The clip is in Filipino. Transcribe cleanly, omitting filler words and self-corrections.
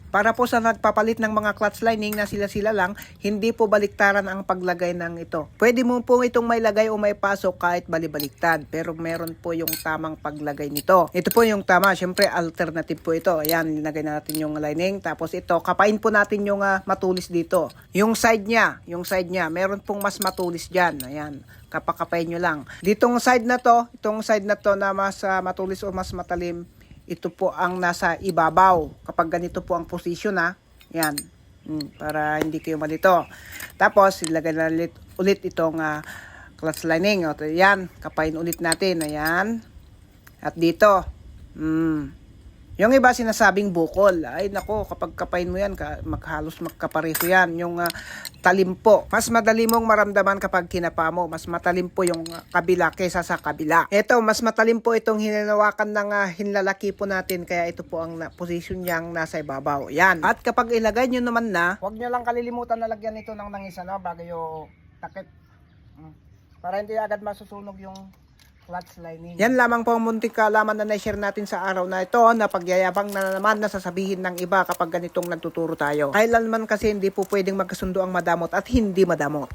Para po sa nagpapalit ng mga clutch lining na sila-sila lang, hindi po baliktaran ang paglagay ng ito. Pwede mo po itong may lagay o may pasok kahit balibaliktad, pero meron po yung tamang paglagay nito. Ito po yung tama, syempre alternative po ito. Ayan, linagay na natin yung lining. Tapos ito, kapain po natin yung matulis dito. Yung side niya, meron pong mas matulis dyan. Ayan, kapakapain nyo lang. Itong side na to na mas matulis o mas matalim, ito po ang nasa ibabaw. Kapag ganito po ang position yan. Para hindi kayo malito. Tapos, ilagay na ulit itong clutch lining. O, yan, kapain ulit natin. Ayan. At dito, yung iba sinasabing bukol. Ay nako, kapag kapain mo yan, halos magkapareho yan. Yung talim po. Mas madali mong maramdaman kapag kinapa mo. Mas matalim po yung kabila kaysa sa kabila. Ito, mas matalim po itong hinalawakan ng hinlalaki po natin. Kaya ito po ang position niyang nasa ibabaw. Yan. At kapag ilagay nyo naman huwag nyo lang kalilimutan na lagyan ito ng nangis bago yung takip. Para hindi agad masusunog yung clutch lining. Yan lamang po ang munting kaalaman na na-share natin sa araw na ito na pagyayabang na naman na sasabihin ng iba kapag ganitong nagtuturo tayo. Kailanman kasi hindi po pwedeng magkasundo ang madamot at hindi madamot.